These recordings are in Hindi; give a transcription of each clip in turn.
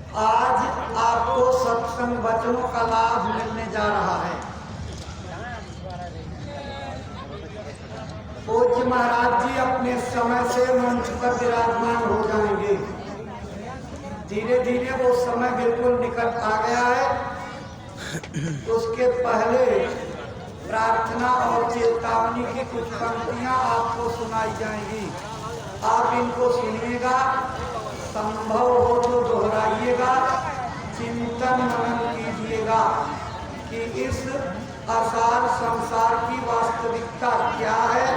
आज आपको सत्संग वचनों का लाभ मिलने जा रहा है। पूज्य महाराज जी अपने समय से मंच पर विराजमान हो जाएंगे। धीरे धीरे वो समय बिल्कुल निकट आ गया है। उसके पहले प्रार्थना और चेतावनी की कुछ पंक्तियां आपको सुनाई जाएंगी। आप इनको सुनिएगा, संभव हो तो दोहराइएगा, चिंतन मनन कीजिएगा कि इस आसार संसार की वास्तविकता क्या है,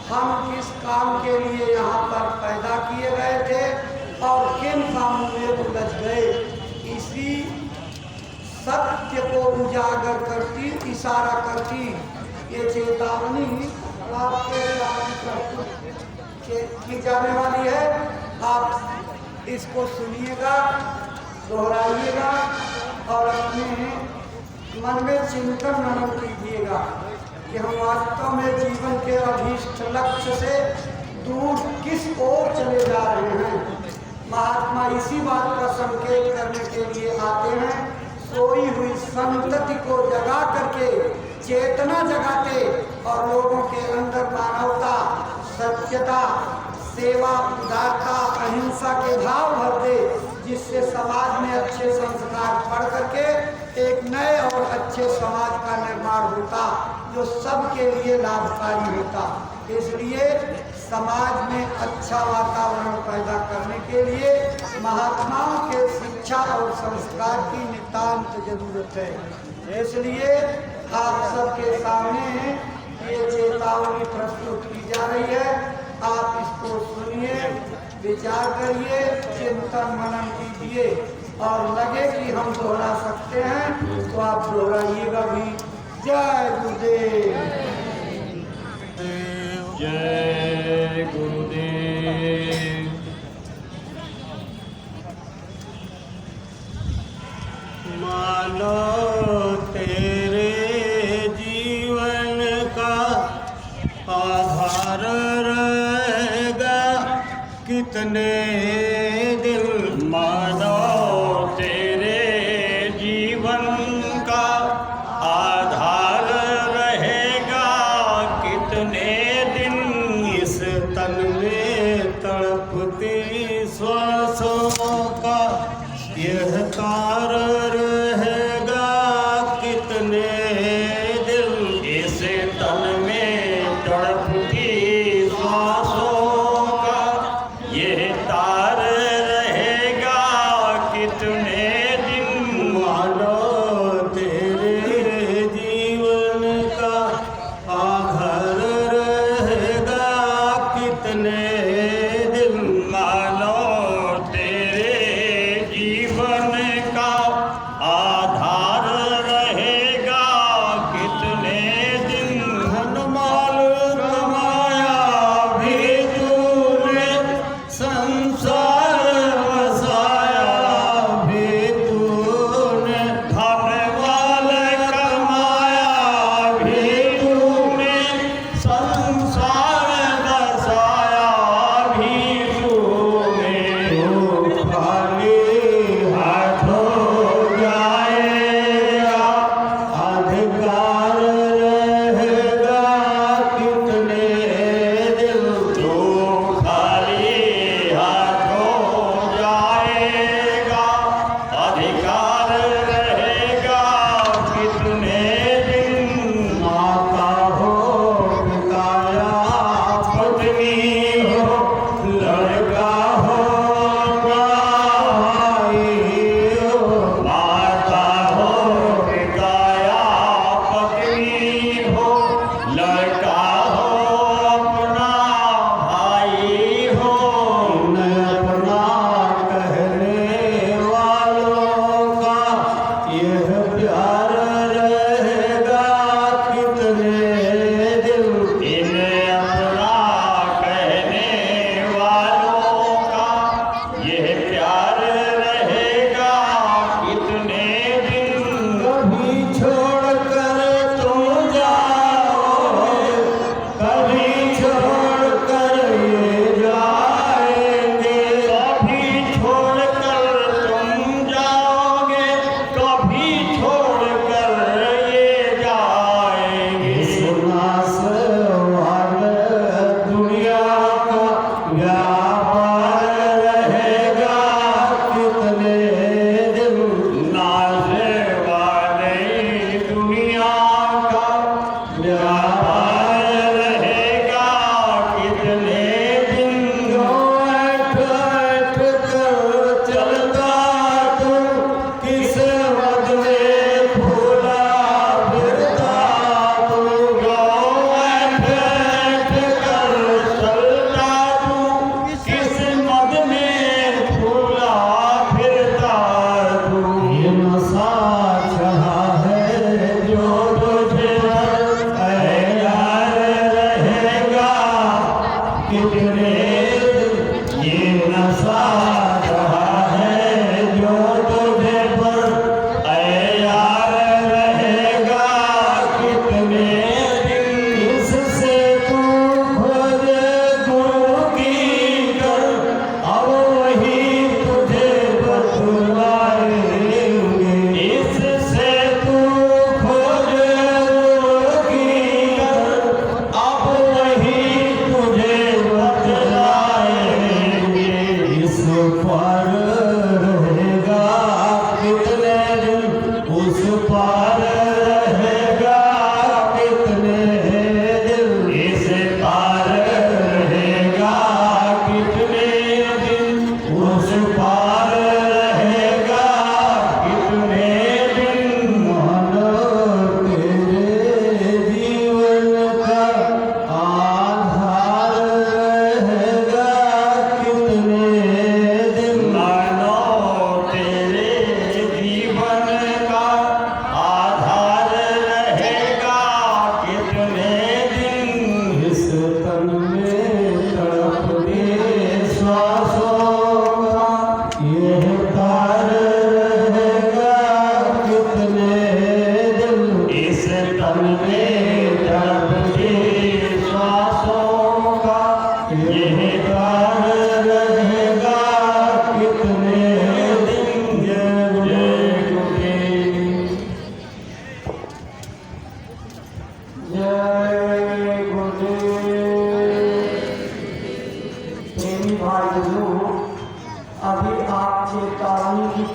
हम किस काम के लिए यहाँ पर पैदा किए गए थे और किन कामों में उलझ गए। इसी सत्य को उजागर करती, इशारा करती ये चेतावनी आपके की जाने वाली है। आप इसको सुनिएगा, दोहराइएगा और अपने मन में चिंतन मनन कीजिएगा कि हम वास्तव में जीवन के अभीष्ट लक्ष्य से दूर किस ओर चले जा रहे हैं। महात्मा इसी बात का संकेत करने के लिए आते हैं। सोई हुई संतति को जगा करके चेतना जगाते और लोगों के अंदर मानवता, सत्यता, सेवा, उदारता, अहिंसा के भाव भरते, जिससे समाज में अच्छे संस्कार पढ़ करके एक नए और अच्छे समाज का निर्माण होता जो सबके लिए लाभकारी होता। इसलिए समाज में अच्छा वातावरण पैदा करने के लिए महात्माओं के शिक्षा और संस्कार की नितांत जरूरत है। इसलिए आप सबके सामने ये चेतावनी प्रस्तुत की जा रही है। आप इसको सुनिए, विचार करिए, चिंतन मनन कीजिए और लगे कि हम दोहरा सकते हैं तो आप दोहराइएगा भी। जय गुरुदेव, जय गुरुदेव। मानो तेरे जीवन का आधार रहेगा कितने दिन। मानो तेरे जीवन का आधार रहेगा कितने दिन। इस तन में तड़पती श्वासों का यह तार रहेगा कितने दिन। इस तन में तड़पती श्वासों का यह तार रहेगा कितने दिन। मानो तेरे जीवन का आधार रहेगा कितने दिन। मानो तेरे जीवन का आधार रहेगा कितने दिन। धनमाल कमाया भी तूने, संसार बसाया भी तूने। धनमाल कमाया भी तूने, संसार बसाया भी तूने। तू खाली हाथ हो जाएगा, अधिकार रहेगा कितने दिन। तू खाली हाथ हो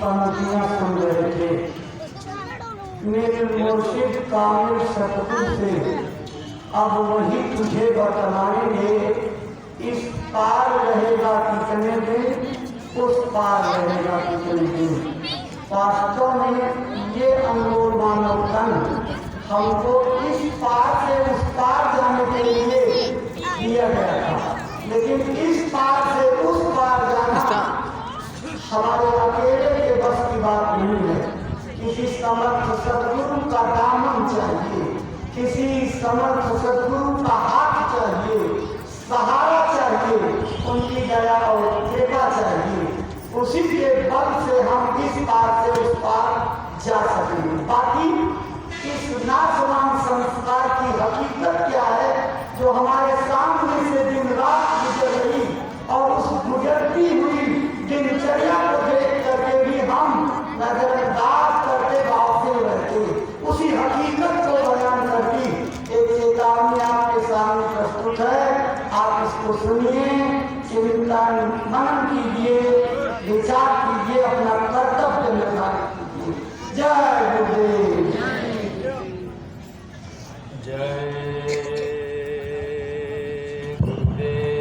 पंक्तियां सुन रहे थे। मेरे मुर्शिद कामिल सतगुरु से अब वही तुझे बतलाएंगे, इस पार रहेगा कितने दिन, उस पार रहेगा कितने दिन। वास्तव में ये अनमोल मानव तन हमको इस पार से उस पार जाने के लिए दिया गया था, लेकिन इस पार से उस पार जाना हमारे अकेले के बस की बात नहीं है। किसी समर्थ सदगुरु का दामन चाहिए, किसी समर्थ सदगुरु का हाथ चाहिए, सहारा चाहिए, उनकी दया और कृपा चाहिए। उसी के बल से हम इस पार से उस पार जा सकेंगे। बाकी इस नाशवान संस्कार की हकीकत क्या है जो हमारे सामने से दिन रात गुजर रही, और उस गुजरती हुई दिनचर्या को देख करके भी हम नजरअंदाज करते भावते रहते, उसी हकीकत को बयान करती एक चेतावनी आपके सामने प्रस्तुत है। आप इसको सुनिए, चिंतन मनन कीजिए, विचार कीजिए, अपना कर्तव्य निर्धारित कीजिए। जय गुरुदेव। जय गुरुदेव। जय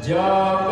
जब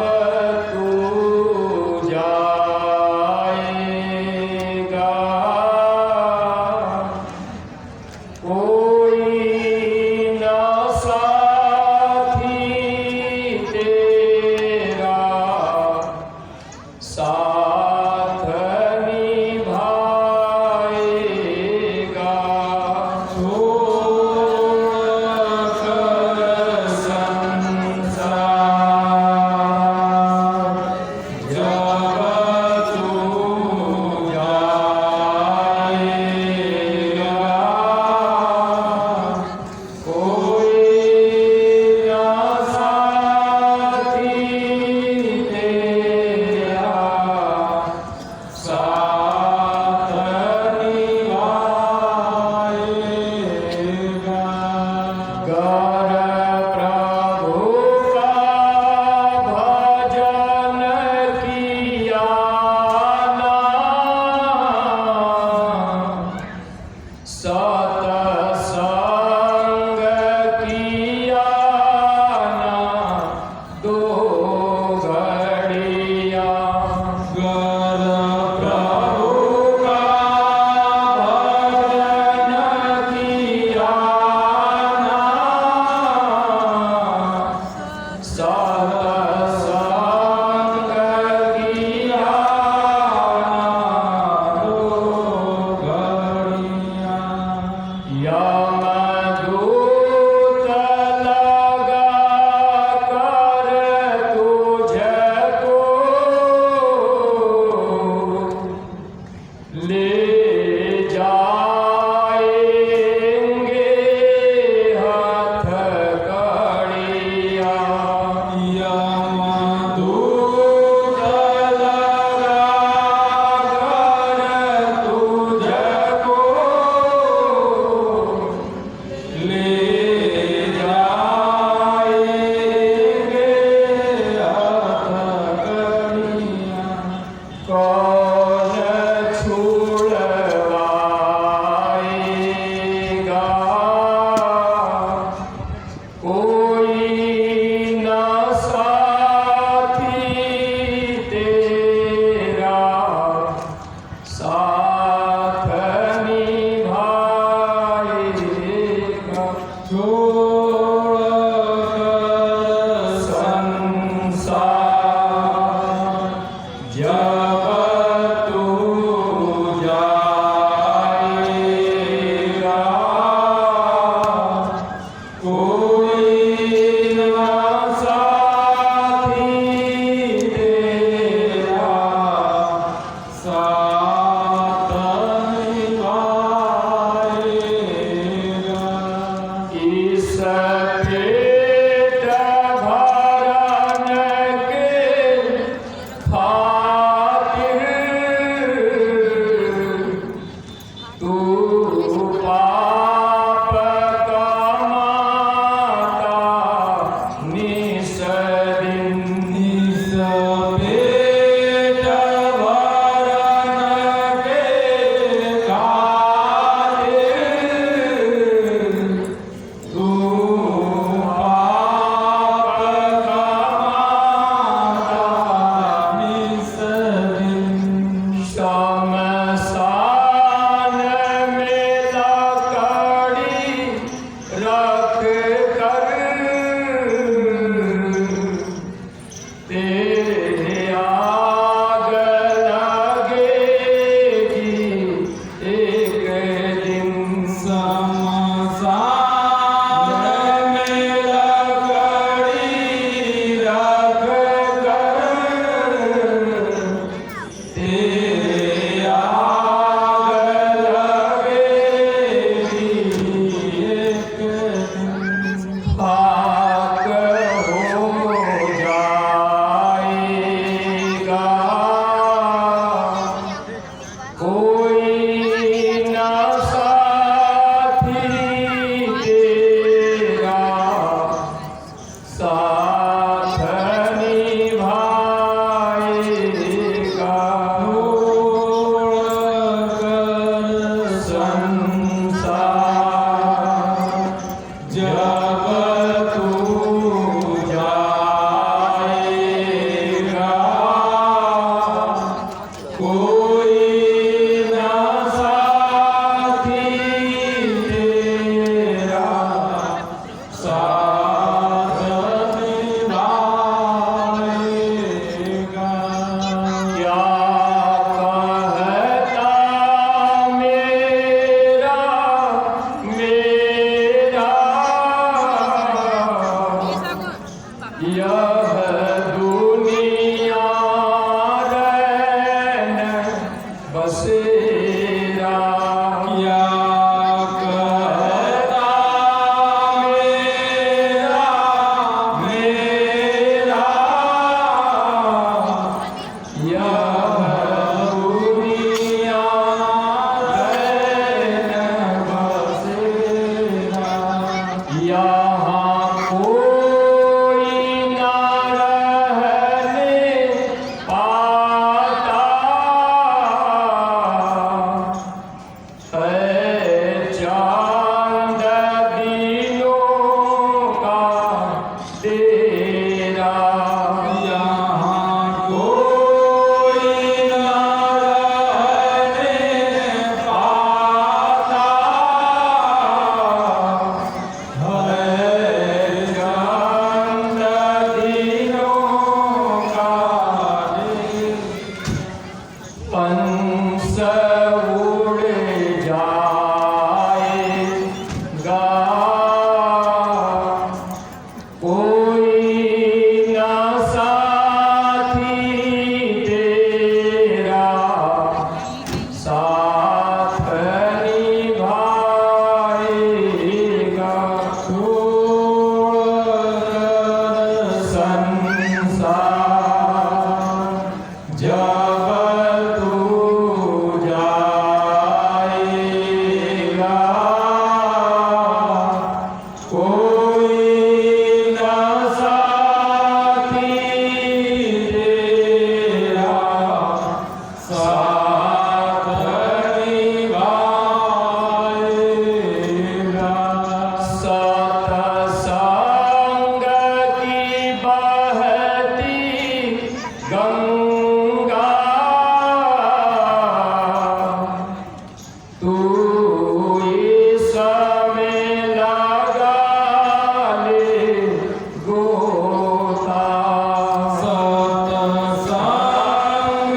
सतसंग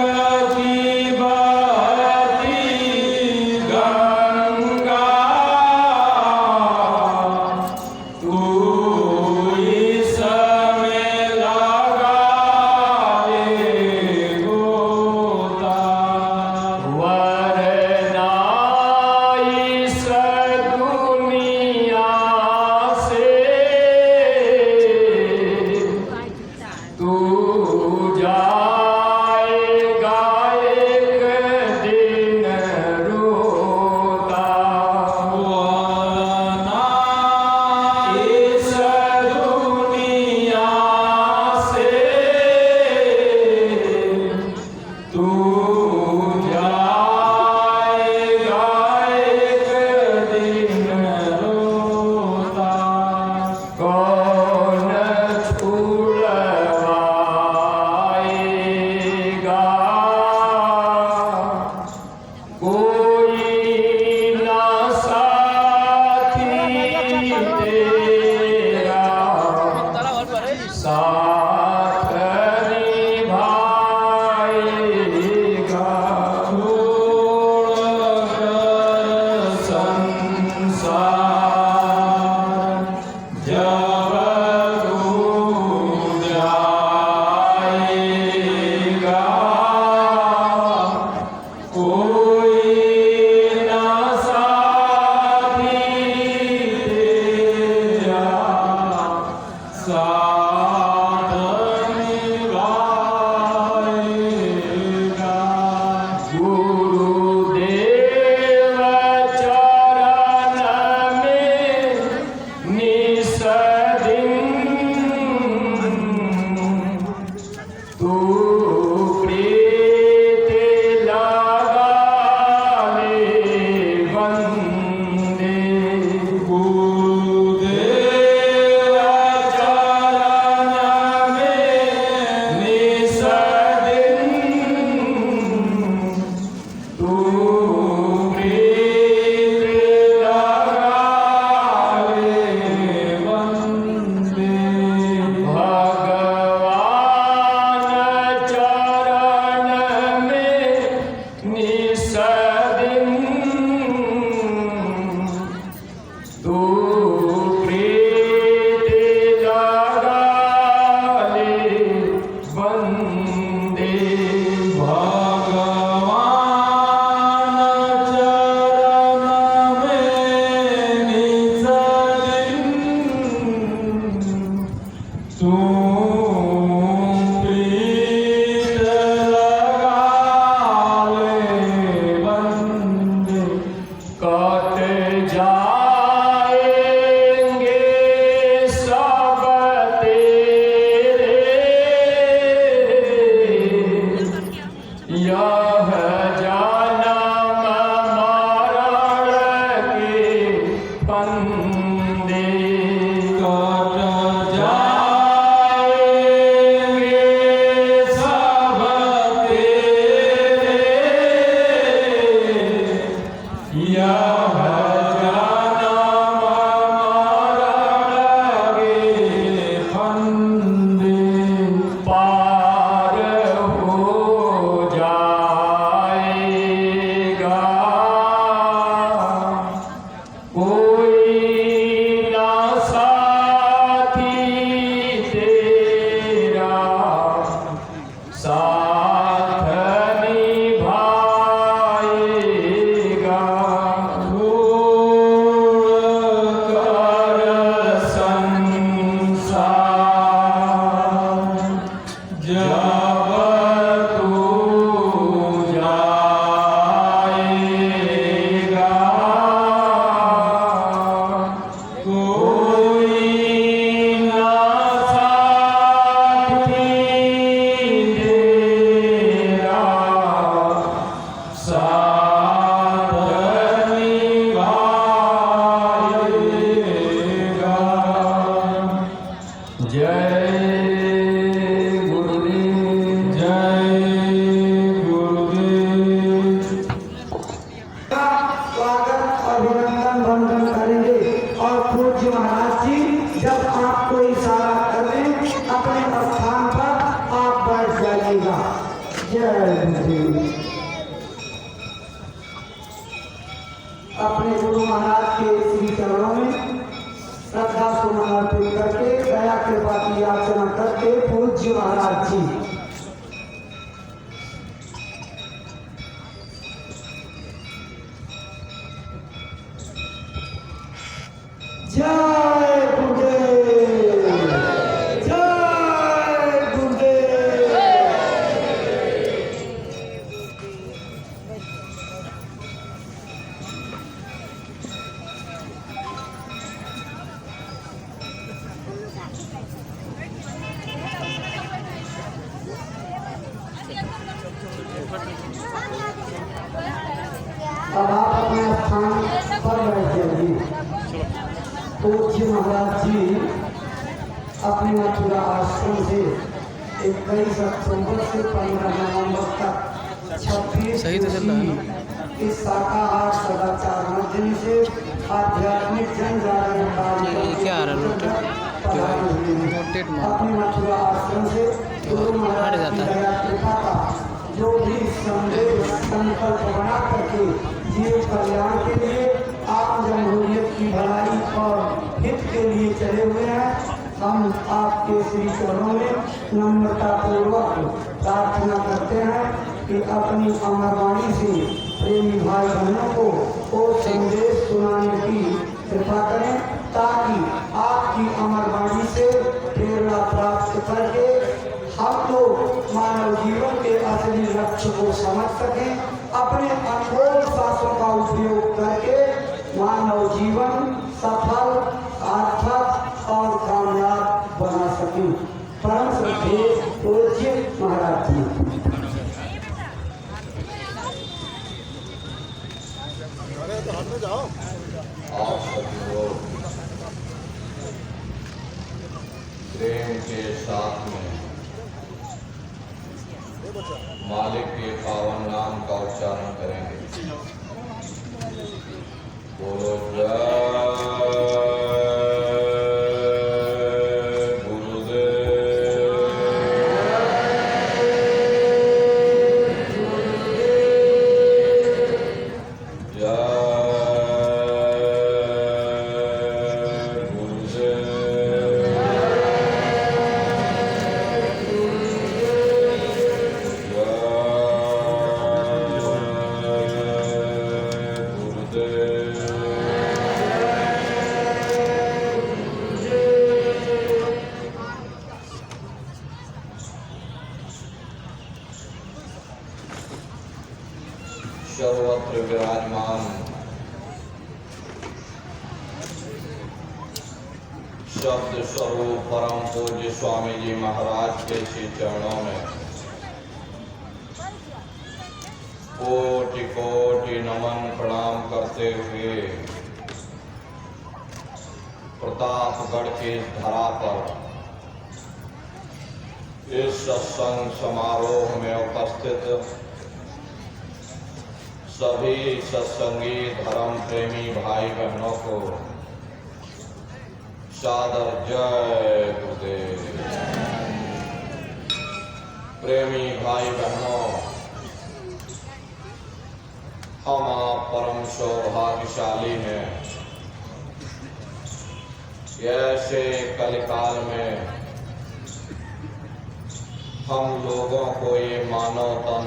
की कोई ना साथी तेरा साथ निभाएगा। गुरुदेव चरण में निस दिन तू प्रीत लगा ले बंदे। गुरुदेव चरण में निस दिन तू प्रीत लगा ले बंदे। भगवान चरण में निस दिन तू प्रीत लगा ले बंदे। भगवान चरण में निस दिन तू प्रीत लगा ले बंदे। कट जाएंगे सब तेरे यह जन्म मरण के फंदे। कट जाएंगे सब तेरे यह जन्म मरण के फंदे। पार हो जाएगा कोई ना साथी तेरा साथ निभाएगा। छोड़ कर संसार जब तू जाएगा कोई ना साथी तेरा साथ निभाएगा। जय गुरुदेव जय गुरुदेव। स्वागत अभिनंदन वंदन करेंगे और पूज्य महाराज जी जब आपको इशारा कर दें अपने स्थान पर आप बैठ जाइएगा। जय गुरुदेव। अपने गुरु महाराज के श्री चरणों में श्रद्धा सुमन अर्पित करके दया कृपा की याचना करके पूज्य महाराज जी जय गुरुदेव जय गुरुदेव। अब आप अपने स्थान पर बैठ जाइए। पूज्य महाराज जी अपने मथुरा आश्रम से 21 अक्टूबर से 15 नवंबर तक 26 सही तो चल रहा है ना? इस शाकाहार सदाचार मध्यम से आध्यात्मिक जन जागरण ये क्या आ रहा है रोटेट अपने मथुरा आश्रम से गुरु महाराज की दया कृपा का जो भी संदेश संकल्प बना करके जीव कल्याण के लिए आम जमहूरियत की भलाई और हित के लिए चले हुए हैं। हम आपके श्री चरणों में नम्रता पूर्वक प्रार्थना करते हैं कि अपनी अमर वाणी से से प्रेमी भाई बहनों को वो संदेश सुनाने की कृपा करें, ताकि आपकी अमर वाणी से प्रेरणा प्राप्त करके हम लोग मानव जीवन के असली लक्ष्य को समझ सकें, अपने अनमोल शास्त्रों का उपयोग करके मानव जीवन सफल, सार्थक और कामयाब बना सकें। परम श्रद्धेय पूज्य महाराज जी। आप सभी लोग प्रेम के साथ में मालिक के पावन नाम का उच्चारण करेंगे। बोलो जय सर्वत्र विराजमान शब्द स्वरूप परम पूज्य स्वामी जी महाराज के श्री चरणों में कोटि कोटि नमन प्रणाम करते हुए प्रतापगढ़ की इस धरा पर इस सत्संग समारोह में उपस्थित सभी सत्संगी धर्म प्रेमी भाई बहनों को सादर जय गुरुदेव। प्रेमी भाई बहनों, हम आप परम सौभाग्यशाली हैं। ऐसे कलिकाल में हम लोगों को ये मानव तन,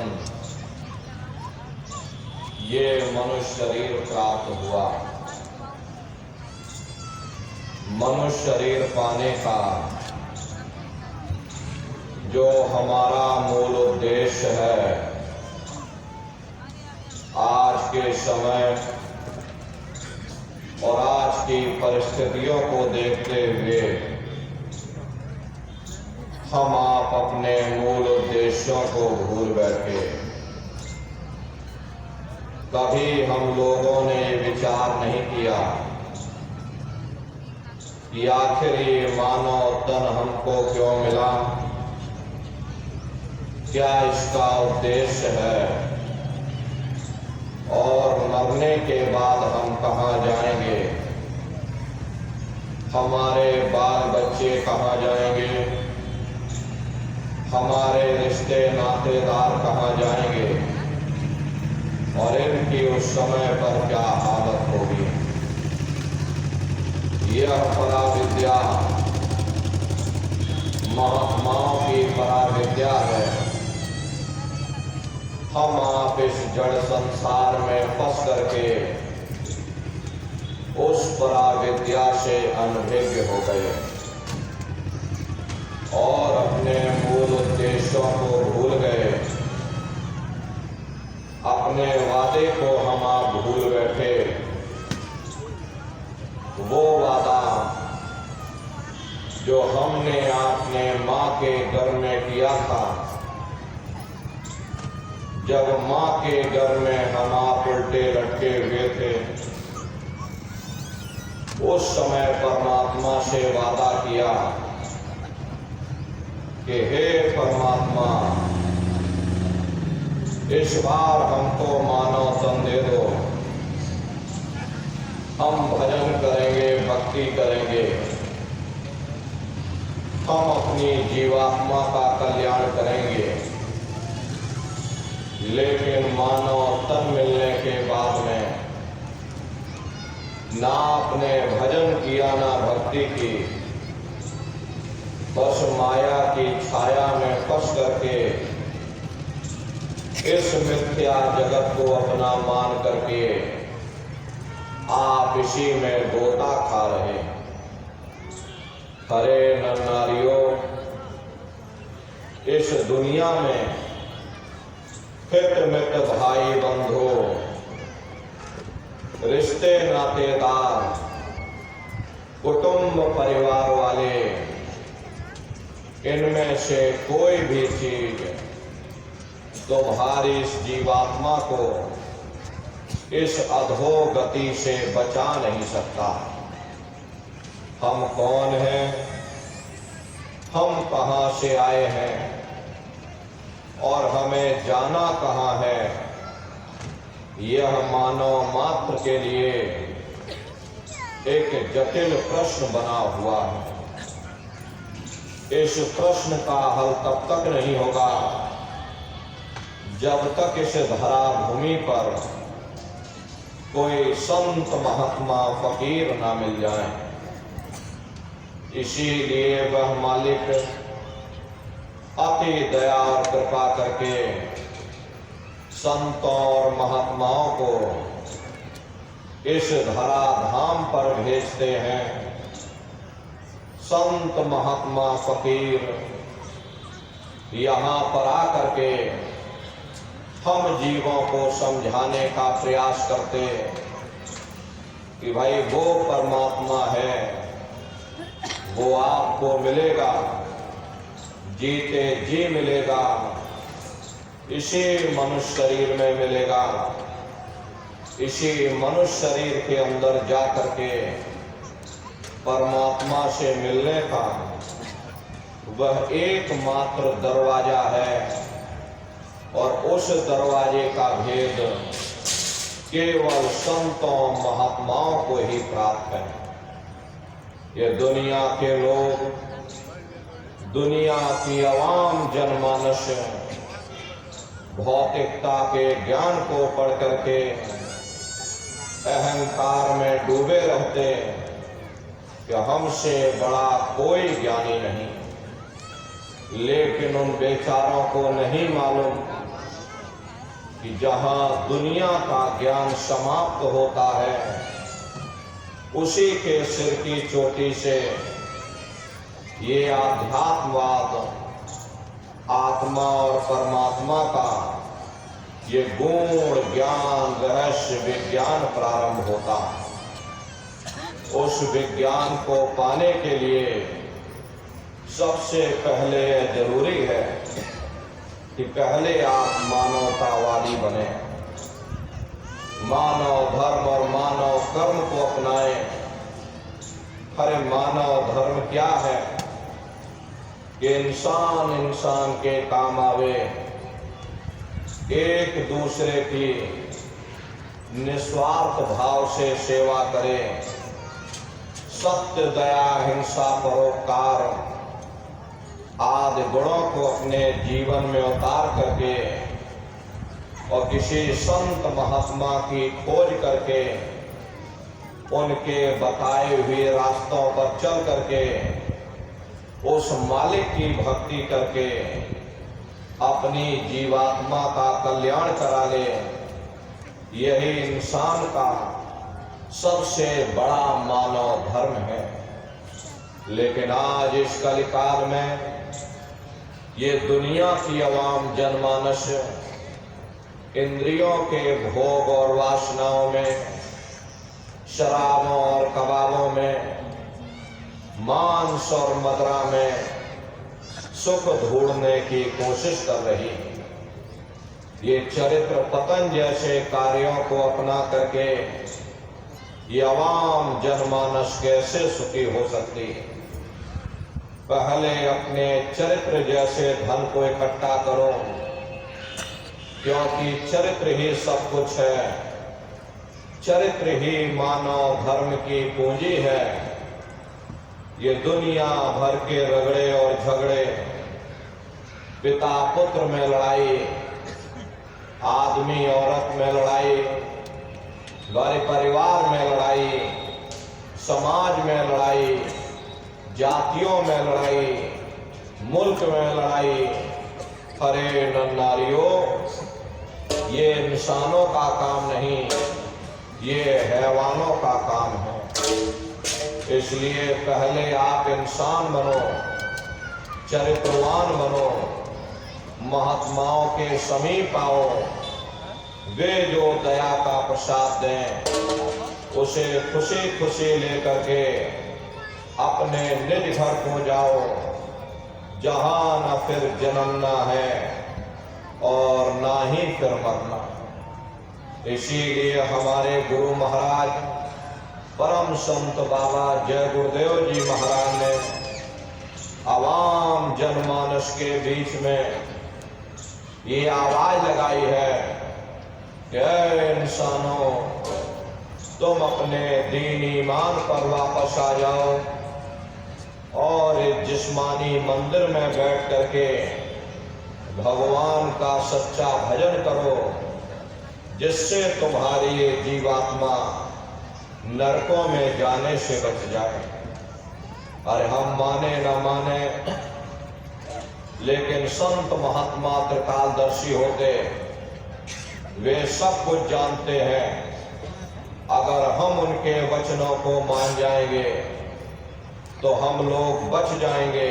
ये मनुष्य शरीर प्राप्त हुआ। मनुष्य शरीर पाने का जो हमारा मूल उद्देश्य है, आज के समय और आज की परिस्थितियों को देखते हुए हम आप अपने मूल उद्देश्यों को भूल बैठे। कभी हम लोगों ने विचार नहीं किया कि आखिर ये मानव तन हमको क्यों मिला, क्या इसका उद्देश्य है और मरने के बाद हम कहाँ जाएंगे, हमारे बाल बच्चे कहाँ जाएंगे, हमारे रिश्ते नातेदार कहाँ जाएंगे और इनकी उस समय पर क्या हालत होगी। यह पराविद्या महात्माओं की पराविद्या है। हम आप इस जड़ संसार में फंस करके उस पराविद्या से अनभिज्ञ हो गए और अपने मूल उद्देश्यों को भूल गए। अपने वादे को हम आप भूल बैठे। वो वादा जो हमने आपने माँ के गर्भ में किया था, जब माँ के गर्भ में हम आप उल्टे लटके हुए थे, उस समय परमात्मा से वादा किया कि हे परमात्मा, इस बार हमको मानव तन दे दो, हम भजन करेंगे, भक्ति करेंगे, हम अपनी जीवात्मा का कल्याण करेंगे। लेकिन मानव तन मिलने के बाद में ना आपने भजन किया ना भक्ति की, बस माया की छाया में फंस करके इस मिथ्या जगत को अपना मान करके आप इसी में गोता खा रहे। हरे नर नारियों, इस दुनिया में हित मित भाई बंधु, रिश्ते नातेदार, कुटुंब परिवार वाले, इनमें से कोई भी चीज तुम्हारी इस जीवात्मा को इस अधोगति से बचा नहीं सकता। हम कौन हैं, हम कहां से आए हैं और हमें जाना कहां है, यह मानव मात्र के लिए एक जटिल प्रश्न बना हुआ है। इस प्रश्न का हल तब तक नहीं होगा जब तक इस धरा भूमि पर कोई संत महात्मा फकीर ना मिल जाए। इसीलिए वह मालिक अति दया और कृपा करके संतों और महात्माओं को इस धरा धाम पर भेजते हैं। संत महात्मा फकीर यहाँ पर आकर के हम जीवों को समझाने का प्रयास करते कि भाई वो परमात्मा है, वो आपको मिलेगा, जीते जी मिलेगा, इसी मनुष्य शरीर में मिलेगा। इसी मनुष्य शरीर के अंदर जा करके परमात्मा से मिलने का वह एकमात्र दरवाजा है और उस दरवाजे का भेद केवल संतों महात्माओं को ही प्राप्त है। ये दुनिया के लोग, दुनिया की आवाम जनमानस भौतिकता के ज्ञान को पढ़ करके अहंकार में डूबे रहते कि हमसे बड़ा कोई ज्ञानी नहीं। लेकिन उन बेचारों को नहीं मालूम कि जहां दुनिया का ज्ञान समाप्त होता है, उसी के सिर की चोटी से ये आध्यात्मवाद, आत्मा और परमात्मा का ये गूढ़ ज्ञान, रहस्य विज्ञान प्रारंभ होता। उस विज्ञान को पाने के लिए सबसे पहले यह जरूरी है कि पहले आप मानवतावादी बने, मानव धर्म और मानव कर्म को अपनाएं। अरे मानव धर्म क्या है कि इंसान इंसान के काम आवे, एक दूसरे की निस्वार्थ भाव से सेवा करे, सत्य, दया, हिंसा, परोपकार आदि गुणों को अपने जीवन में उतार करके और किसी संत महात्मा की खोज करके उनके बताए हुए रास्तों पर चल करके उस मालिक की भक्ति करके अपनी जीवात्मा का कल्याण करा ले, यही इंसान का सबसे बड़ा मानव धर्म है। लेकिन आज इस कलिकाल में ये दुनिया की आवाम जनमानस इंद्रियों के भोग और वासनाओं में, शराबों और कबाबों में, मांस और मदिरा में सुख ढूंढने की कोशिश कर रही। ये चरित्र पतन जैसे कार्यों को अपना करके ये आवाम जनमानस कैसे सुखी हो सकती है? पहले अपने चरित्र जैसे धन को इकट्ठा करो, क्योंकि चरित्र ही सब कुछ है। चरित्र ही मानव धर्म की पूंजी है। ये दुनिया भर के रगड़े और झगड़े, पिता पुत्र में लड़ाई, आदमी औरत में लड़ाई, घर परिवार में लड़ाई, समाज में लड़ाई, जातियों में लड़ाई, मुल्क में लड़ाई। हरे नर नारियों, ये इंसानों का काम नहीं, ये हैवानों का काम है। इसलिए पहले आप इंसान बनो, चरित्रवान बनो, महात्माओं के समीप आओ। वे जो दया का प्रसाद दें उसे खुशी खुशी लेकर के अपने निज घर को जाओ, जहां न फिर जन्मना है और ना ही फिर मरना। इसीलिए हमारे गुरु महाराज परम संत बाबा जय गुरुदेव जी महाराज ने आवाम जनमानस के बीच में ये आवाज लगाई है कि ऐ इंसानों, तुम अपने दीन ईमान पर वापस आ जाओ और इस जिस्मानी मंदिर में बैठ करके भगवान का सच्चा भजन करो, जिससे तुम्हारी ये जीवात्मा नरकों में जाने से बच जाए। अरे हम माने न माने, लेकिन संत महात्मा त्रिकालदर्शी होते, वे सब कुछ जानते हैं। अगर हम उनके वचनों को मान जाएंगे तो हम लोग बच जाएंगे,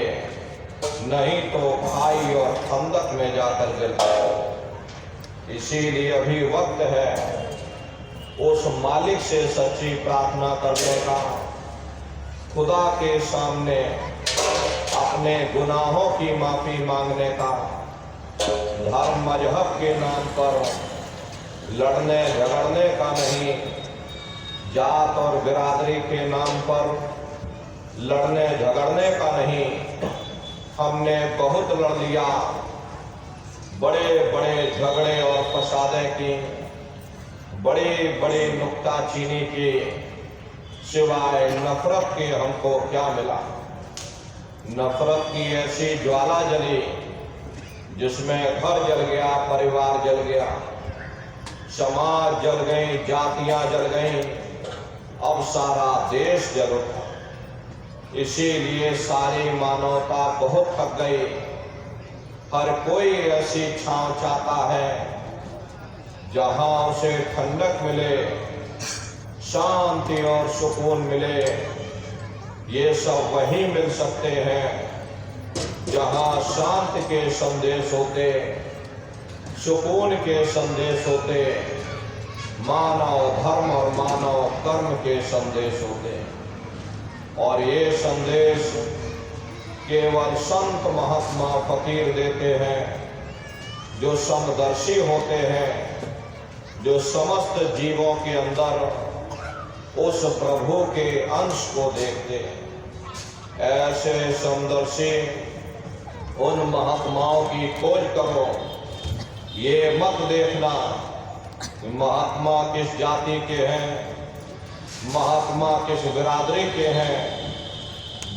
नहीं तो खाई और खंदक में जाकर गिर जाए। इसीलिए अभी वक्त है उस मालिक से सच्ची प्रार्थना करने का, खुदा के सामने अपने गुनाहों की माफी मांगने का, धर्म मजहब के नाम पर लड़ने झगड़ने का नहीं, जात और बिरादरी के नाम पर लड़ने झगड़ने का नहीं। हमने बहुत लड़ लिया, बड़े बड़े झगड़े और फसादें की, बड़ी बड़ी नुक्ताचीनी की, सिवाय नफरत के हमको क्या मिला। नफरत की ऐसी ज्वाला जली जिसमें घर जल गया, परिवार जल गया, समाज जल गई, जातियां जल गई, अब सारा देश जल उठा। इसीलिए सारी मानवता बहुत थक गई। हर कोई ऐसी छांव चाहता है जहां उसे ठंडक मिले, शांति और सुकून मिले। ये सब वहीं मिल सकते हैं जहां शांति के संदेश होते, सुकून के संदेश होते, मानव धर्म और मानव कर्म के संदेश होते। और ये संदेश केवल संत महात्मा फकीर देते हैं, जो समदर्शी होते हैं, जो समस्त जीवों के अंदर उस प्रभु के अंश को देखते हैं। ऐसे समदर्शी उन महात्माओं की खोज करो। ये मत देखना कि महात्मा किस जाति के हैं, महात्मा किस बिरादरी के हैं।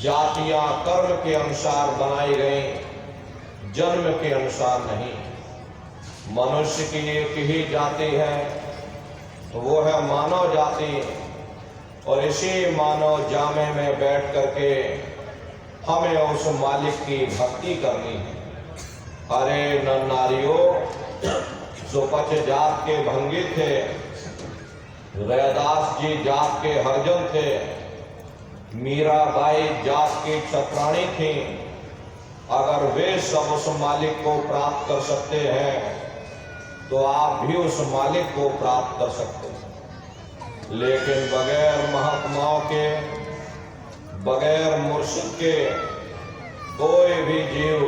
जातियां कर्म के अनुसार बनाई गई, जन्म के अनुसार नहीं। मनुष्य की एक ही जाति है, तो वो है मानव जाति। और इसी मानव जामे में बैठ करके हमें उस मालिक की भक्ति करनी है। अरे नर नारियों, सुपच जात के भंगी थे, रैदास जी जात के हरजन थे, मीराबाई जात की छत्राणी थी। अगर वे सब उस मालिक को प्राप्त कर सकते हैं तो आप भी उस मालिक को प्राप्त कर सकते हैं। लेकिन बगैर महात्माओं के, बगैर मुर्शिद के कोई भी जीव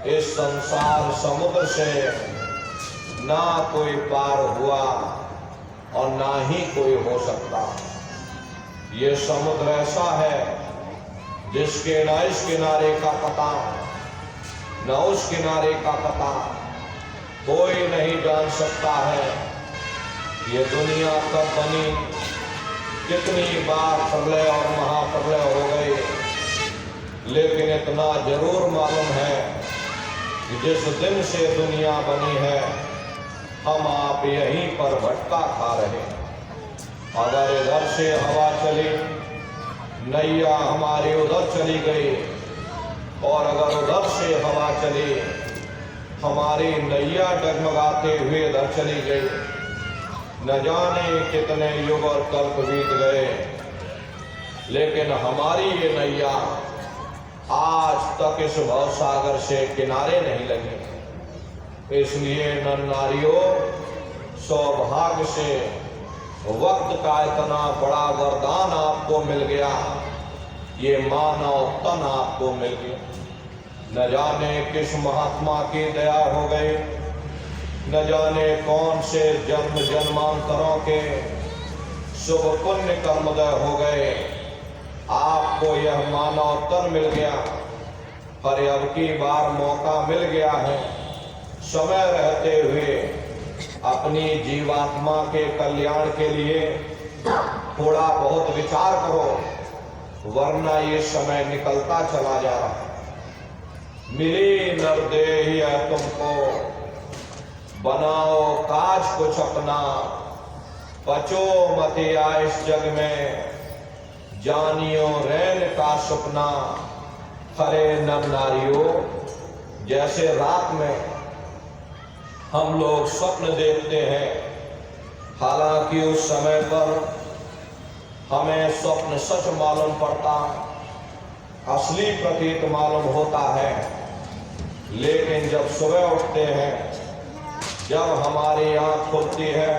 इस संसार समुद्र से ना कोई पार हुआ और ना ही कोई हो सकता। ये समुद्र ऐसा है जिसके न इस किनारे का पता न उस किनारे का पता कोई नहीं जान सकता है। ये दुनिया कब बनी, कितनी बार प्रलय और महाप्रलय हो गई, लेकिन इतना जरूर मालूम है कि जिस दिन से दुनिया बनी है हम आप यहीं पर भटका खा रहे। अगर इधर से हवा चली, नैया हमारी उधर चली गई, और अगर उधर से हवा चली, हमारी नैया डगमगाते हुए इधर चली गई। न जाने कितने युग और कल्प बीत गए, लेकिन हमारी ये नैया आज तक इस भवसागर से किनारे नहीं लगी। इसलिए नर नारियों, सौभाग्य से वक्त का इतना बड़ा वरदान आपको मिल गया, ये मानव तन आपको मिल गया। न जाने किस महात्मा की दया हो गई, न जाने कौन से जन्म जन्मांतरों के शुभ पुण्य कर्मोदय हो गए, आपको यह मानव तन मिल गया। पर अब की बार मौका मिल गया है, समय रहते हुए अपनी जीवात्मा के कल्याण के लिए थोड़ा बहुत विचार करो, वरना ये समय निकलता चला जा रहा है। मिली नरदेही है तुमको, बनाओ काज कुछ अपना, बचो मत इस जग में, जानियो रैन का सपना। हरे नर नारियों, जैसे रात में हम लोग स्वप्न देखते हैं, हालांकि उस समय पर हमें स्वप्न सच मालूम पड़ता, असली प्रतीत मालूम होता है, लेकिन जब सुबह उठते हैं, जब हमारी आंख खुलती है,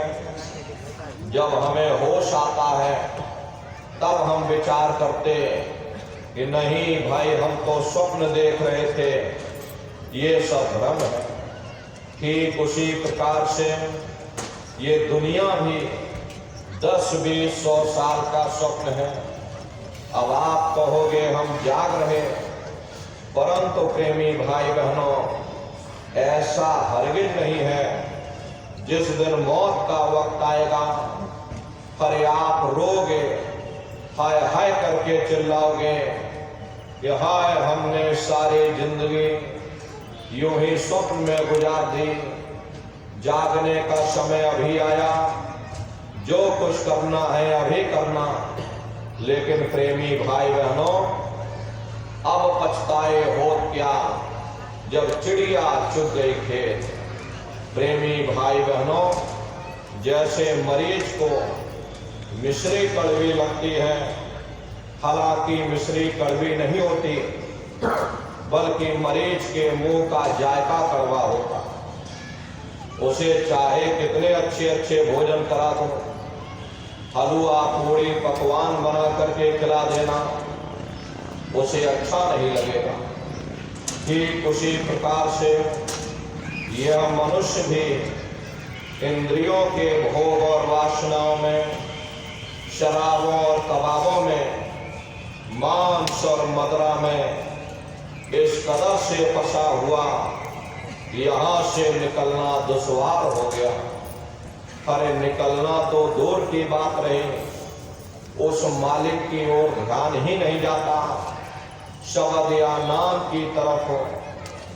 जब हमें होश आता है, तब हम विचार करते कि नहीं भाई, हम तो स्वप्न देख रहे थे, ये सब भ्रम है। ठीक उसी प्रकार से ये दुनिया भी 10-20-100 साल का स्वप्न है। अब आप कहोगे हम जाग रहे, परंतु प्रेमी भाई बहनों, ऐसा हरगिज नहीं है। जिस दिन मौत का वक्त आएगा, पर आप रोगे, हाय हाय करके चिल्लाओगे कि हाय, हमने सारी जिंदगी यूं ही स्वप्न में गुजार दी, जागने का समय अभी आया, जो कुछ करना है अभी करना। लेकिन प्रेमी भाई बहनों, अब पछताए हो क्या जब चिड़िया चुग गई खेत। प्रेमी भाई बहनों, जैसे मरीज को मिश्री कड़वी लगती है, हालांकि मिश्री कड़वी नहीं होती, बल्कि मरीज के मुंह का जायका कड़वा होता। उसे चाहे कितने अच्छे अच्छे भोजन करा दो, हलवा पूड़ी पकवान बना करके खिला देना, उसे अच्छा नहीं लगेगा। ठीक उसी प्रकार से यह मनुष्य भी इंद्रियों के भोग और वासनाओं में, शराबों और कबाबों में, मांस और मदिरा में इस कदर से फंसा हुआ, यहां से निकलना दुश्वार हो गया। अरे निकलना तो दूर की बात रही, उस मालिक की ओर ध्यान ही नहीं जाता, शब्द या नाम की तरफ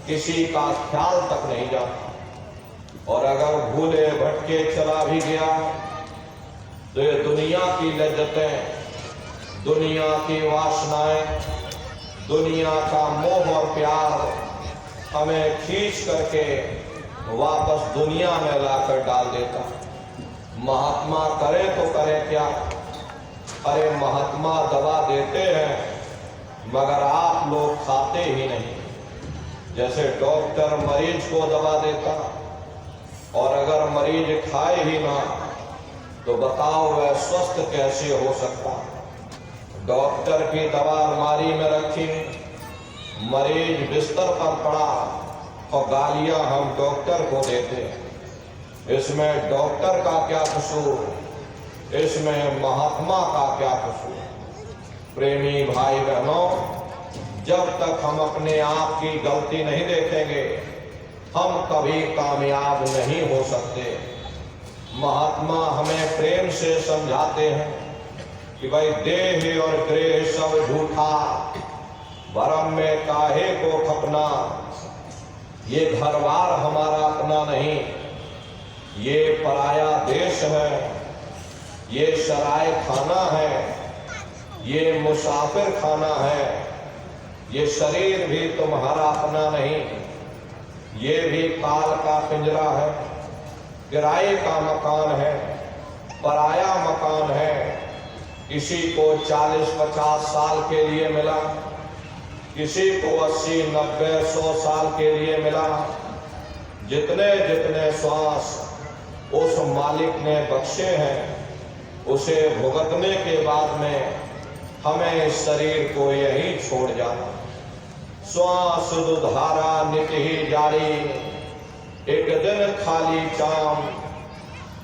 किसी का ख्याल तक नहीं जाता। और अगर भूले भटके चला भी गया, तो ये दुनिया की लज्जतें, दुनिया की वासनाएं, दुनिया का मोह और प्यार हमें खींच करके वापस दुनिया में लाकर डाल देता। महात्मा करे तो करे क्या? अरे महात्मा दवा देते हैं, मगर आप लोग खाते ही नहीं। जैसे डॉक्टर मरीज को दवा देता, और अगर मरीज खाए ही ना, तो बताओ वह स्वस्थ कैसे हो सकता। डॉक्टर की दवा अलमारी में रखी, मरीज बिस्तर पर पड़ा, और गालियां हम डॉक्टर को देते। इसमें डॉक्टर का क्या कसूर, इसमें महात्मा का क्या कसूर। प्रेमी भाई बहनों, जब तक हम अपने आप की गलती नहीं देखेंगे, हम कभी कामयाब नहीं हो सकते। महात्मा हमें प्रेम से समझाते हैं कि भाई देह और ग्रह सब झूठा, भरम में काहे को खपना। ये घरबार हमारा अपना नहीं, ये पराया देश है, ये सराय खाना है, ये मुसाफिर खाना है, ये शरीर भी तुम्हारा अपना नहीं, ये भी काल का पिंजरा है, किराए का मकान है, पराया मकान है। किसी को 40-50 साल के लिए मिला, किसी को 80-90-100 साल के लिए मिला। जितने जितने श्वास उस मालिक ने बख्शे हैं, उसे भुगतने के बाद में हमें इस शरीर को यहीं छोड़ जाना। श्वास दुधारा नित्य ही जारी, एक दिन खाली चाम।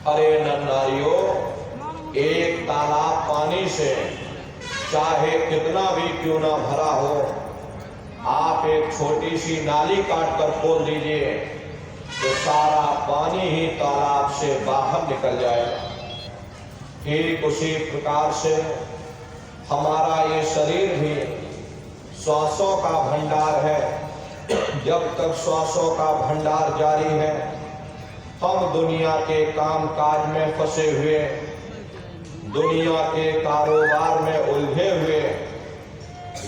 अरे नर नारियों, एक तालाब पानी से चाहे कितना भी क्यों ना भरा हो, आप एक छोटी सी नाली काट कर खोल दीजिए तो सारा पानी ही तालाब से बाहर निकल जाएगा। ठीक उसी प्रकार से हमारा ये शरीर भी श्वासों का भंडार है। जब तक श्वासों का भंडार जारी है, हम दुनिया के काम काज में फंसे हुए, दुनिया के कारोबार में उलझे हुए।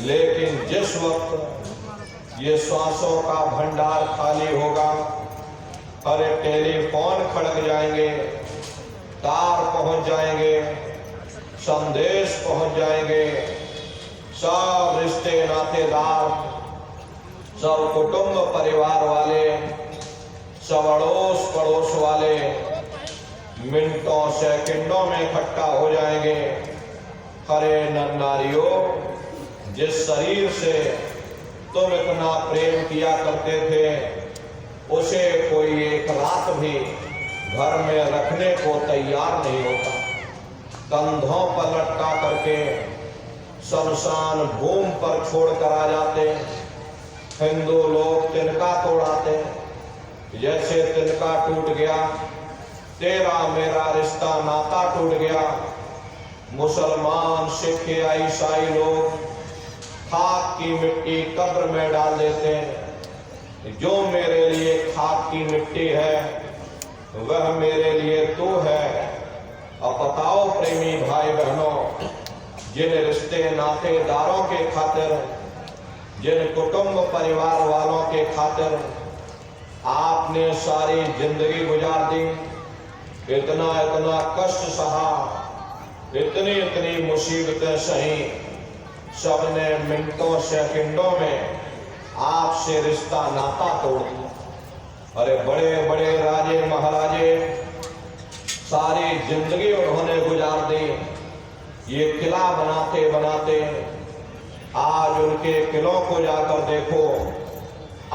लेकिन जिस वक्त ये श्वासों का भंडार खाली होगा, अरे टेलीफोन खड़क जाएंगे, तार पहुंच जाएंगे, संदेश पहुंच जाएंगे, सब रिश्ते नातेदार, सब कुटुंब परिवार वाले, सब अड़ोस पड़ोस वाले मिनटों सेकंडों में इकट्ठा हो जाएंगे। हरे नर नारियों, जिस शरीर से तुम इतना प्रेम किया करते थे, उसे कोई एक रात भी घर में रखने को तैयार नहीं होता। कंधों पर लटका करके शमशान भूमि पर छोड़ कर आ जाते। हिंदू लोग तिनका तोड़ाते, जैसे तिनका टूट गया तेरा मेरा रिश्ता नाता टूट गया। मुसलमान सिख या ईसाई लोग खाक की मिट्टी कब्र में डाल देते हैं। जो मेरे लिए खाक की मिट्टी है, वह मेरे लिए तू है। अब बताओ प्रेमी भाई बहनों, जिन रिश्ते नातेदारों के खातिर, जिन कुटुंब परिवार वालों के खातिर आपने सारी जिंदगी गुजार दी, इतना इतना कष्ट सहा, इतनी इतनी मुसीबतें सही, सबने मिनटों सेकंडों में आपसे रिश्ता नाता तोड़ दिया। अरे बड़े बड़े राजे महाराजे सारी जिंदगी उन्होंने गुजार दी, ये किला बनाते बनाते। आज उनके किलों को जाकर देखो,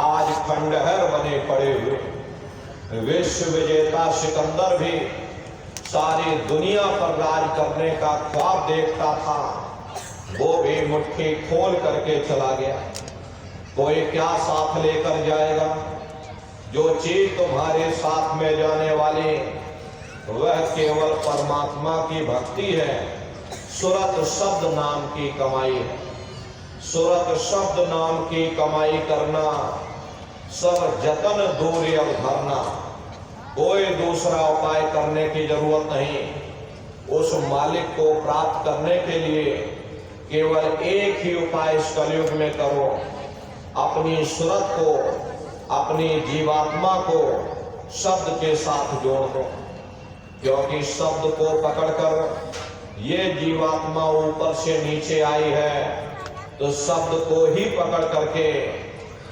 आज खंडहर बने पड़े हुए। विश्व विजेता सिकंदर भी सारी दुनिया पर राज करने का ख्वाब देखता था, वो भी मुट्ठी खोल करके चला गया। कोई क्या साथ लेकर जाएगा? जो चीज तुम्हारे साथ में जाने वाली, वह केवल परमात्मा की भक्ति है। सुरत शब्द नाम की कमाई है। सुरत शब्द नाम की कमाई करना, सब जतन दूर अब धरना। कोई दूसरा उपाय करने की जरूरत नहीं। उस मालिक को प्राप्त करने के लिए केवल एक ही उपाय इस कलयुग में करो, अपनी सुरत को, अपनी जीवात्मा को शब्द के साथ जोड़ दो। क्योंकि शब्द को पकड़कर ये जीवात्मा ऊपर से नीचे आई है, तो शब्द को ही पकड़ करके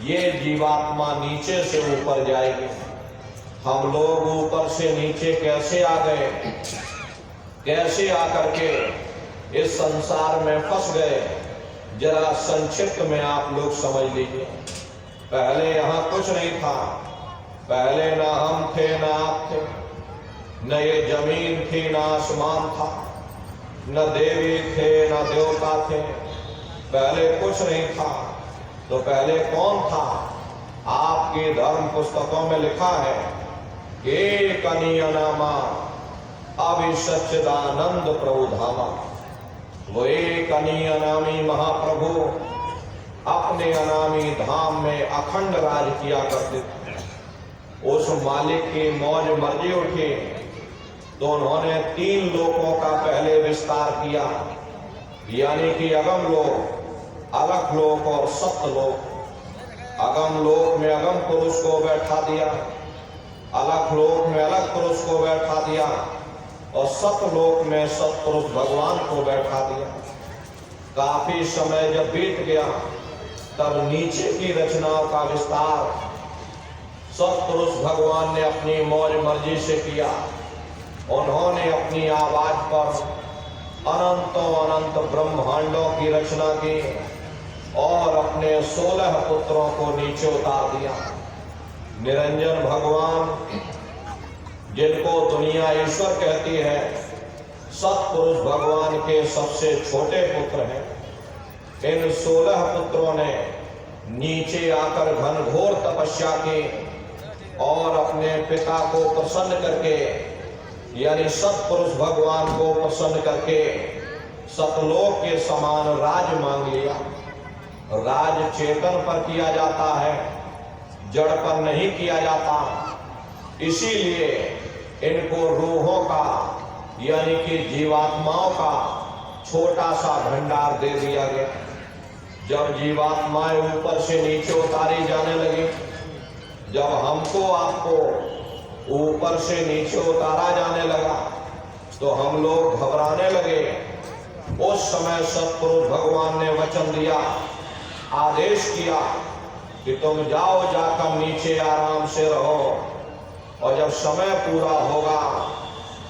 ये जीवात्मा नीचे से ऊपर जाएगी। हम लोग ऊपर से नीचे कैसे आ गए, कैसे आकर के इस संसार में फंस गए, जरा संक्षिप्त में आप लोग समझ लीजिए। पहले यहाँ कुछ नहीं था। पहले ना हम थे ना आप थे, न ये जमीन थी ना आसमान था, न देवी थे न देवता थे। पहले कुछ नहीं था। तो पहले कौन था? आपकी धर्म पुस्तकों में लिखा है, एक अनियनामा अविसच्चिदानंद प्रभु धामा। वो एक अनियनामी महाप्रभु अपने अनामी धाम में अखंड राज किया करते थे। उस मालिक की मौज मर्जी उठी तो उन्होंने 3 लोकों का पहले विस्तार किया, यानी कि अगम लोक, अलख लोक और सप्त लोक। अगम लोक में अगम पुरुष को बैठा दिया, अलग लोक में अलग पुरुष को बैठा दिया और सतलोक में सतपुरुष भगवान को बैठा दिया। काफी समय जब बीत गया तब नीचे की रचनाओं का विस्तार सतपुरुष भगवान ने अपनी मौज मर्जी से किया। उन्होंने अपनी आवाज पर अनंतों अनंत ब्रह्मांडों की रचना की और अपने 16 पुत्रों को नीचे उतार दिया। निरंजन भगवान, जिनको दुनिया ईश्वर कहती है, सतपुरुष भगवान के सबसे छोटे पुत्र हैं। इन 16 पुत्रों ने नीचे आकर घनघोर तपस्या की और अपने पिता को प्रसन्न करके, यानी सतपुरुष भगवान को प्रसन्न करके सतलोक के समान राज मांग लिया। राज चेतन पर किया जाता है, जड़ पर नहीं किया जाता। इसीलिए इनको रूहों का, यानी कि जीवात्माओं का छोटा सा भंडार दे दिया गया। जब जीवात्माएं ऊपर से नीचे उतारी जाने लगी, जब हमको आपको ऊपर से नीचे उतारा जाने लगा तो हम लोग घबराने लगे। उस समय सतपुरुष भगवान ने वचन दिया, आदेश किया कि तुम जाओ, जाकर नीचे आराम से रहो और जब समय पूरा होगा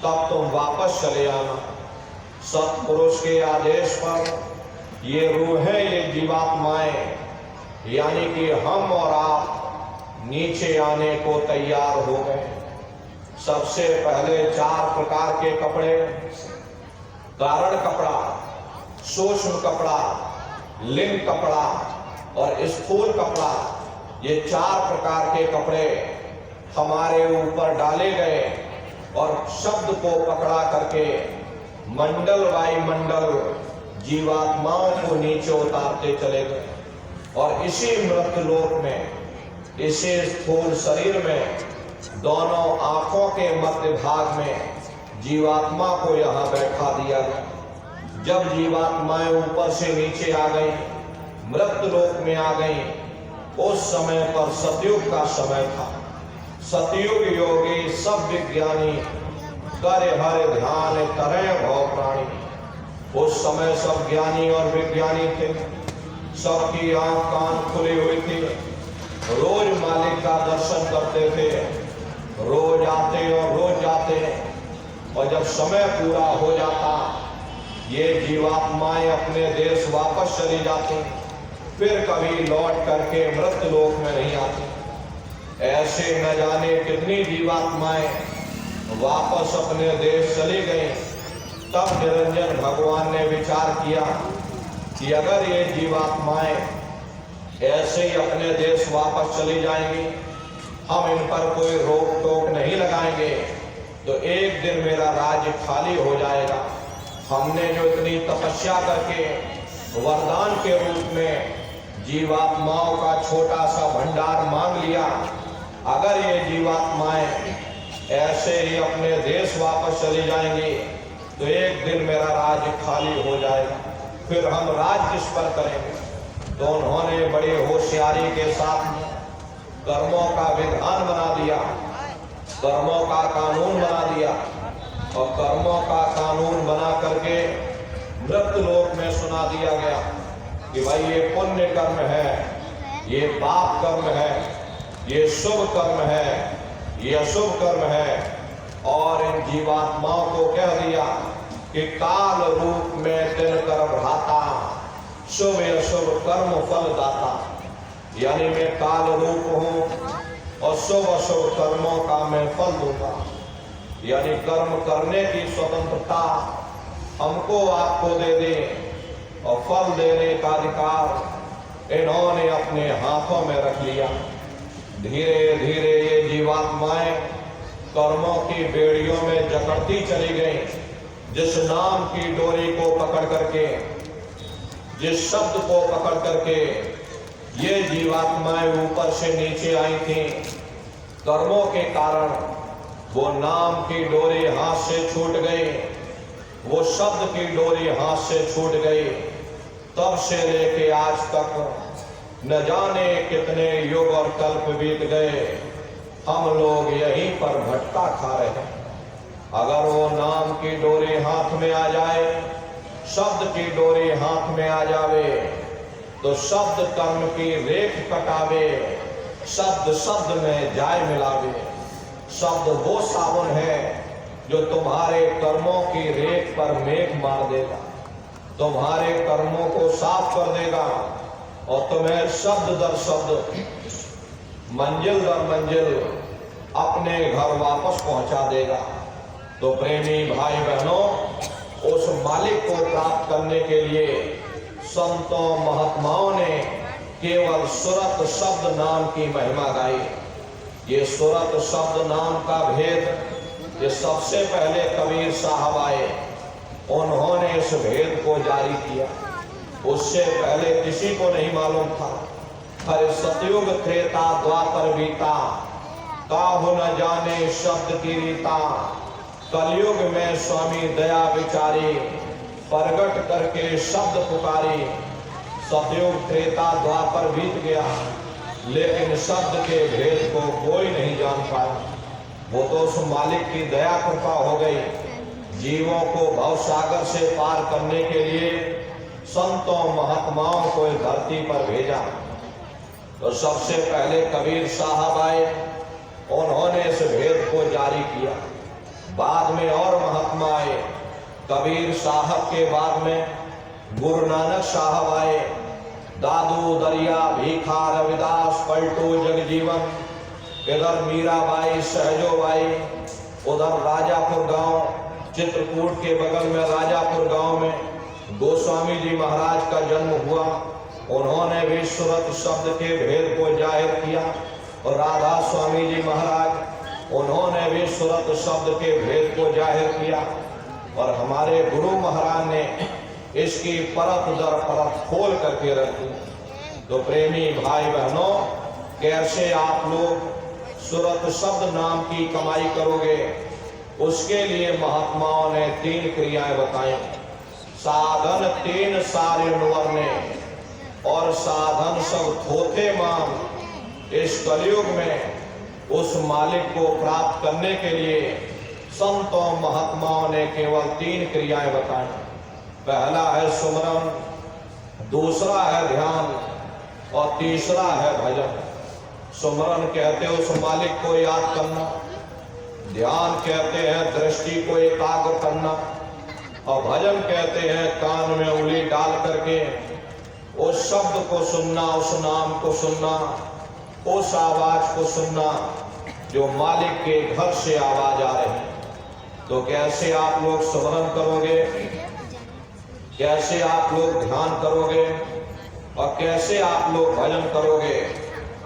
तब तुम वापस चले आना। सतपुरुष के आदेश पर ये रूहें, ये जीवात्माएं, यानी कि हम और आप नीचे आने को तैयार हो गए। सबसे पहले 4 प्रकार के कपड़े, कारण कपड़ा, सूक्ष्म कपड़ा, लिंग कपड़ा और स्थूल कपड़ा, ये 4 प्रकार के कपड़े हमारे ऊपर डाले गए और शब्द को पकड़ा करके मंडल वायुमंडल जीवात्माओं को नीचे उतारते चले गए। और इसी मृत्युलोक में, इसी स्थूल शरीर में, दोनों आंखों के मध्य भाग में जीवात्मा को यहाँ बैठा दिया गया। जब जीवात्माएं ऊपर से नीचे आ गई, मृत्युलोक में आ गई, उस समय पर सतयुग का समय था। सतयुग योगी सब विज्ञानी करे हर ध्यान करे भव प्राणी। उस समय सब ज्ञानी और विज्ञानी थे, सबकी आंख कान खुली हुई थी, रोज मालिक का दर्शन करते थे, रोज आते और रोज जाते। और जब समय पूरा हो जाता, ये जीवात्माएं अपने देश वापस चली जाती, फिर कभी लौट करके मृत्युलोक में नहीं आती। ऐसे न जाने कितनी जीवात्माएं वापस अपने देश चली गई। तब निरंजन भगवान ने विचार किया कि अगर ये जीवात्माएं ऐसे ही अपने देश वापस चली जाएंगी, हम इन पर कोई रोक टोक नहीं लगाएंगे, तो एक दिन मेरा राज्य खाली हो जाएगा। हमने जो इतनी तपस्या करके वरदान के रूप में जीवात्माओं का छोटा सा भंडार मांग लिया, अगर ये जीवात्माएं ऐसे ही अपने देश वापस चली जाएंगी तो एक दिन मेरा राज्य खाली हो जाएगा, फिर हम राज्य किस पर करेंगे। तो उन्होंने बड़ी होशियारी के साथ कर्मों का विधान बना दिया, कर्मों का कानून बना दिया और कर्मों का कानून बना करके मृत्युलोक में सुना दिया गया कि भाई ये पुण्य कर्म है, ये पाप कर्म है, ये शुभ कर्म है, ये अशुभ कर्म है। और इन जीवात्माओं को कह दिया कि काल रूप में दिन कर भ्राता, शुभ अशुभ कर्म फल दाता। यानी मैं काल रूप हूं और शुभ अशुभ कर्मों का मैं फल दूंगा। यानी कर्म करने की स्वतंत्रता हमको आपको दे दे और फल देने का अधिकार इन्होंने अपने हाथों में रख लिया। धीरे धीरे ये जीवात्माएं कर्मों की बेड़ियों में जकड़ती चली गई। जिस नाम की डोरी को पकड़ करके, जिस शब्द को पकड़ करके ये जीवात्माएं ऊपर से नीचे आई थी, कर्मों के कारण वो नाम की डोरी हाथ से छूट गई, वो शब्द की डोरी हाथ से छूट गई। तब से लेके आज तक न जाने कितने युग और कल्प बीत गए, हम लोग यहीं पर भटका खा रहे हैं। अगर वो नाम की डोरी हाथ में आ जाए, शब्द की डोरी हाथ में आ जावे, तो शब्द कर्म की रेख कटावे, शब्द शब्द में जाय मिलावे। शब्द वो साबुन है जो तुम्हारे कर्मों की रेख पर मेघ मार देगा, तुम्हारे कर्मों को साफ कर देगा और तुम्हें शब्द दर शब्द, मंजिल दर मंजिल अपने घर वापस पहुंचा देगा। तो प्रेमी भाई बहनों, उस मालिक को प्राप्त करने के लिए संतों महात्माओं ने केवल सुरत शब्द नाम की महिमा गाई। ये सुरत शब्द नाम का भेद, ये सबसे पहले कबीर साहब आए, उन्होंने इस भेद को जारी किया। उससे पहले किसी को नहीं मालूम था। हर सतयुग त्रेता द्वापर बीता, काहु न जाने शब्द की रीता। कलयुग में स्वामी दया विचारी, प्रगट करके शब्द पुकारी। सतयुग त्रेता द्वापर बीत गया, लेकिन शब्द के भेद को कोई नहीं जान पाया। वो तो उस मालिक की दया कृपा हो गई। जीवों को भवसागर से पार करने के लिए संतों महात्माओं को इस धरती पर भेजा। तो सबसे पहले कबीर साहब आए, उन्होंने इस भेद को जारी किया। बाद में और महात्मा आए। कबीर साहब के बाद में गुरु नानक साहब आए, दादू दरिया भीखा रविदास पलटू जगजीवन, इधर मीराबाई सहजोबाई, उधर राजापुर गांव, चित्रकूट के बगल में राजापुर गांव में गोस्वामी जी महाराज का जन्म हुआ। उन्होंने भी सुरत शब्द के भेद को जाहिर किया। और राधा स्वामी जी महाराज, उन्होंने भी सुरत शब्द के भेद को जाहिर किया। और हमारे गुरु महाराज ने इसकी परत दर परत खोल करके रखी। तो प्रेमी भाई बहनों, कैसे आप लोग सुरत शब्द नाम की कमाई करोगे, उसके लिए महात्माओं ने 3 क्रियाएं बताई। साधन 3 सारे ने, और साधन सब थोथे मान। इस कलयुग में उस मालिक को प्राप्त करने के लिए संतों महात्माओं ने केवल 3 क्रियाएं बताई। पहला है सुमरन, दूसरा है ध्यान और तीसरा है भजन। सुमरन कहते हैं उस मालिक को याद करना, ध्यान कहते हैं दृष्टि को एकाग्र करना, और भजन कहते हैं कान में उंगली डाल करके उस शब्द को सुनना, उस नाम को सुनना, उस आवाज को सुनना जो मालिक के घर से आवाज आ रही है। तो कैसे आप लोग सुमरन करोगे, कैसे आप लोग ध्यान करोगे और कैसे आप लोग भजन करोगे,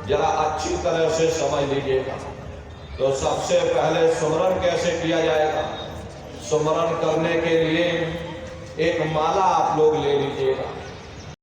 जरा अच्छी तरह से समझ लीजिएगा। तो सबसे पहले सुमरन कैसे किया जाएगा। सुमरन करने के लिए एक माला आप लोग ले लीजिएगा।